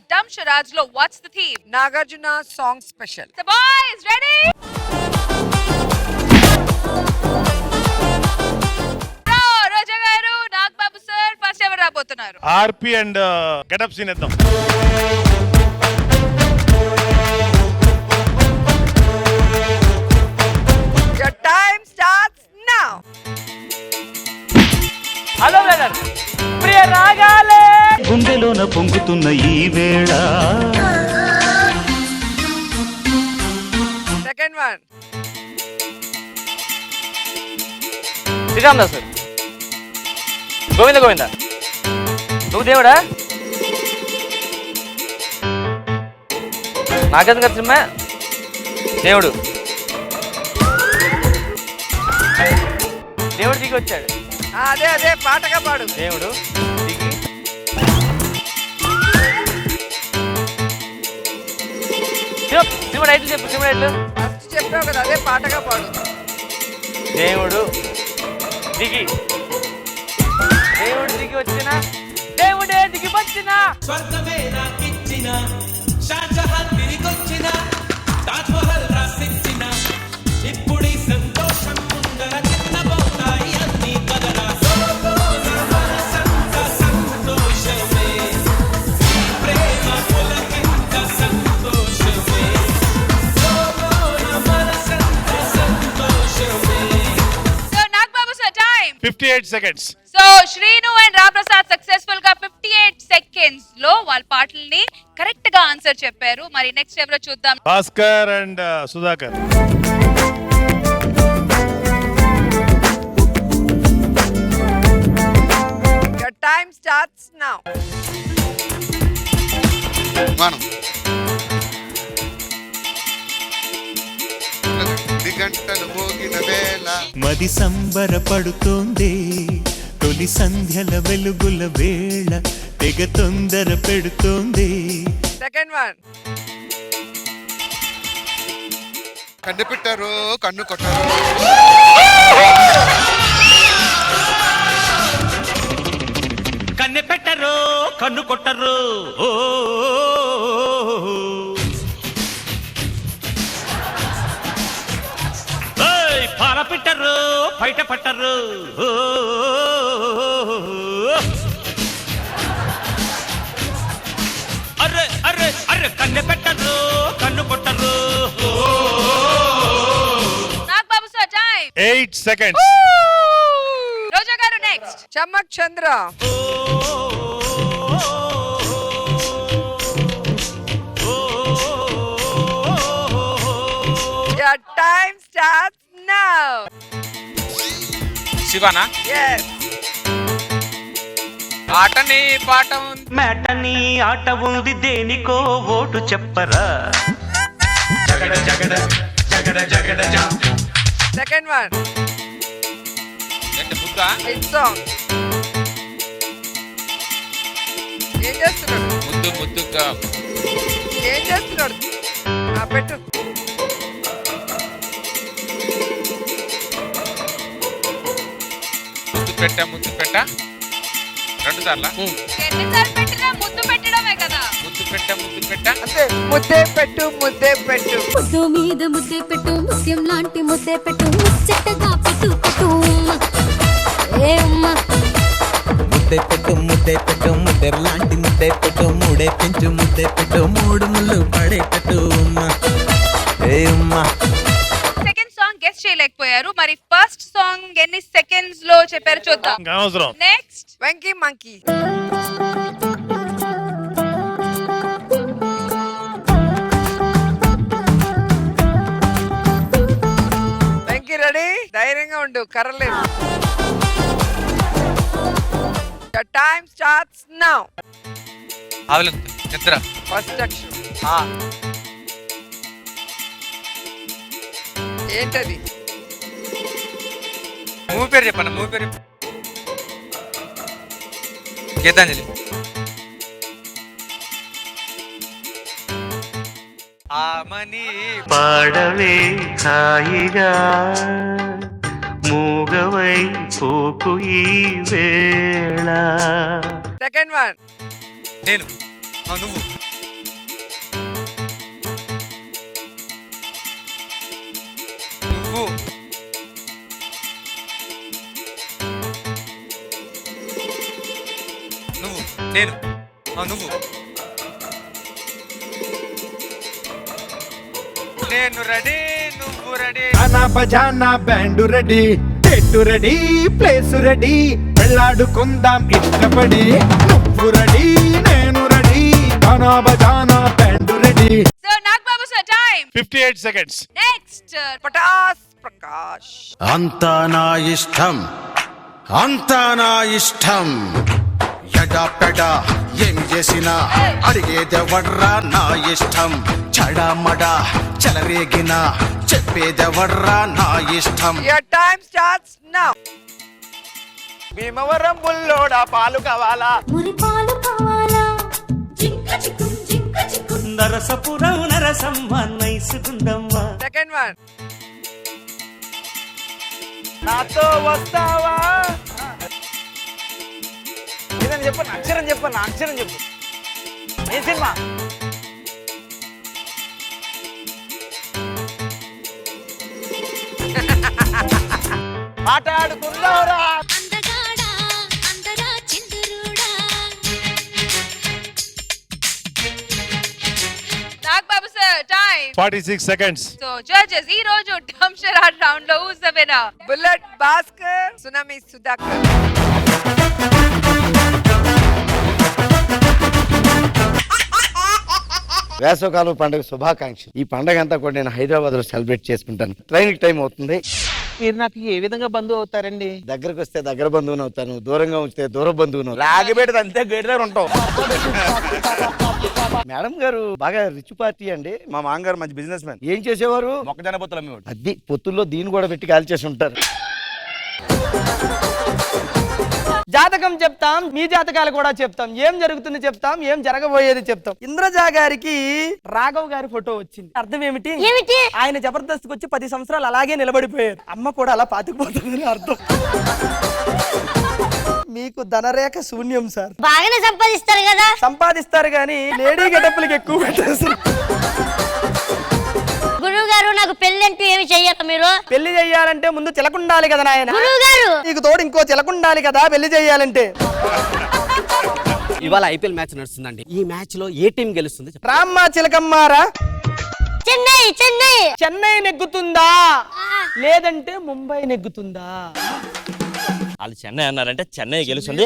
Dum Charades lo what's the theme? Nagarjuna song special. The boys ready? రోజా గారు, Nagababu sir first ఎవరు రాబోతున్నారు? RP and getup scene ఇద్దాం. Your time starts now. Hello brother, ప్రియ రాగాలే గుండెలోన పొంగుతున్న ఈ వేళ. Second one. శ్రీరామ్ దాస్ గోవింద గోవింద నువ్వు దేవుడా నాగార్జున గారి సినిమా దేవుడు దేవుడు దిగి వచ్చాడు. అదే అదే పాటగా పాడు. దేవుడు దిగి సినిమా టైటిల్ చెప్పు. సినిమా టైటిల్ ఫస్ట్ చెప్పావు కదా, అదే పాటగా పాడు. దేవుడు దిగి, దేవుడు దిగి వచ్చిన, దేవుడే దిగి వచ్చిన, స్వర్గమే నాకిచ్చిన, షాజహాన్ తిరిగొచ్చిన, తాజ్మహల్ రాసిచ్చిన, ఇప్పుడీ సంతోషం ముందర చిన్నబోతాయి అన్ని కదరా. మనసంత సంతోషమే, ఈ ప్రేమ పొలకింత సంతోషమే, మనసంత సంతోషమే. So Nagababu sir time 58 seconds. So Srinu and Ramprasad successful గా 58 సెకండ్స్ లో వాళ్ళ పాటల్ని కరెక్ట్ గా ఆన్సర్ చెప్పారు. మరి నెక్స్ట్ ఎవరో చూద్దాం. Bhaskar and Sudhakar. Your time starts now. మనం గంటలు మోగిన వేళ మది సంబరపడుతోంది తొలి సంధ్యల వెలుగుల వేళ, తెగ తొందర పెడుతోంది. Second one. కన్ను పెట్టారు కన్ను కొట్టారు. కన్నె పెట్టరు కన్ను కొట్టరు, పాల పెట్టరు బయట పట్టరు, అర్రే అర్రే అర్రే కన్నె పెట్టరు కన్ను కొట్టరు. Nagababu sir time 8 seconds. Roja గారు next. Chammak Chandra. Your time starts now. శివనా Yes. ఆటని పాట మేటని ఆట ఉంది, దేనికో ఓటు చెప్పరా. జగడ జగడ జగడ జగడ జా. Second one. అంటే బుక్క Hit song. ఏం చేస్తున్నాడు? ముద్దు ముద్దుగా ఏం చేస్తున్నాడు? పెట్టు. ముద్దు పెట్ట 2 సార్లు ఎన్నిసార్లు పెట్టినా ముద్దు పెట్టడమే కదా. ముద్దు పెట్ట అంతే. ముద్దే పెట్టు ముద్దే పెట్టు. ముద్దు మీద ముద్దే పెట్టు, ముత్యం లాంటి ముద్దే పెట్టు, ముచ్చటగా పెట్టు పెట్టు ఏ అమ్మా. ముద్దే పెట్టు ముద్దెర్ లాంటి ముద్దే పెట్టు, మూడే పెంచు ముద్దే పెట్టు, మూడు ముళ్ళు పడే పెట్టు ఏ ఉమ్మా. సెకండ్ సాంగ్ గెస్ చేయలేకపోయారు. మరి ఫస్ట్ సాంగ్ ఎన్ని సెకండ్స్ లో చెప్పారు చూద్దాం. అవసరం. Next Venky monkey. Venky ready? ధైర్యంగా ఉండు, కర్రలేదు. Your time starts now. ఆవులు నిద్ర ఫస్ట్ అక్షరం ఏంటది? మూవీ పేరు చెప్పండి. మూవీ పేరు గీతాంజలి. ఆమని పాడవే హాయిగా మూగవై పోకు ఈ వేళ. సెకండ్ వన్ నేను నువ్వు నేను నువ్వు నేను రెడీ నువ్వు రెడీ అనా బజానా బ్యాండు రెడీ చెట్టు రెడీ ప్లేస్ రెడీ వెళ్ళాడుకుందాం ఇష్టపడి నువ్వు రెడీ నేను రెడీ అనా బజానా band ready so Nagababu sir time 58 seconds. Next Patas Prakash. అంతా నా ఇష్టం అంతా నా ఇష్టం ఎడా పెడా ఏం చేసినా అడిగేదెవర్రా నా ఇష్టం చడామడా చెలరేగినా చెప్పేదెవర్రా నా ఇష్టం. Your time starts now. Bhimavaram బుల్లోడా పాలు కావాలా మురి పాలు కావాలా నరసపురం నరసమ్మ నైసుకుందమ్మ Second one. నాతో వస్తావా ఏదని చెప్పను అక్షరం చెప్పను అక్షరం చెప్పు ఏ సినిమా మాట్లాడుకుందావురా అందగాడా అందరా చిందురుడా Nagababu sir time 46 seconds. So judges ఈ రోజు డంషరాట్ రౌండ్ లో who's the winner bullet Bhaskar, tsunami Sudhakar. వేసవకాలం పండుగ శుభాకాంక్షలు. ఈ పండుగ అంతా కూడా నేను హైదరాబాద్ లో సెలబ్రేట్ చేసుకుంటాను. ట్రైన్ టైం అవుతుంది. మీరు నాకు ఏ విధంగా బంధువు అవుతారండి దగ్గరకు వస్తే దగ్గర బంధువుని అవుతాను, దూరంగా ఉంచితే దూర బంధువును అవుతాను. లాగి పెడితే అంతే గేట్ దగ్గర ఉంటావు మేడం గారు బాగా రిచ్ పార్టీ అండి. మా మామగారు మంచి బిజినెస్ మ్యాన్ ఏం చేసేవారు? మొక్కజొన్న పొత్తులు అమ్మేవాడు అది పొత్తుల్లో దీన్ని కూడా పెట్టి కాల్చేసి ఉంటారు. జాతకం చెప్తాం మీ జాతకాలు కూడా చెప్తాం ఏం జరుగుతుంది చెప్తాం ఏం జరగబోయేది చెప్తాం. ఇంద్రజా గారికి రాఘవ్ గారి ఫోటో వచ్చింది. అర్థం ఏమిటి? ఆయన జబర్దస్త్ వచ్చి 10 సంవత్సరాలు అలాగే నిలబడిపోయారు. అమ్మ కూడా అలా పాతుకుపోతుందని అర్థం. మీకు ధనరేఖ శూన్యం సార్. బాగానే సంపాదిస్తారు కదా. సంపాదిస్తారు గానీ లేడీ గెటప్పులకి ఎక్కువ పెట్టేస్తారు. గురువు గారు నాకు పెళ్లి అంటూ ఏమి చెయ్యాలి మీరు? పెళ్లి చెయ్యాలంటే ముందు చిలకుండాలి కదా నాయన. గురువు గారు నీకు తోడు ఇంకో చిలకుండాలి కదా పెళ్లి చెయ్యాలంటే. ఇవాళ ఐపీఎల్ మ్యాచ్ నడుస్తుందండి. ఈ మ్యాచ్ లో ఏ టీం గెలుస్తుంది? రామ్మ చిలకమ్మారా చెన్నై చెన్నై చెన్నై నెగ్గుతుందా లేదంటే ముంబై నెగ్గుతుందా? వాళ్ళు చెన్నై అన్నారంటే చెన్నై గెలుస్తుంది.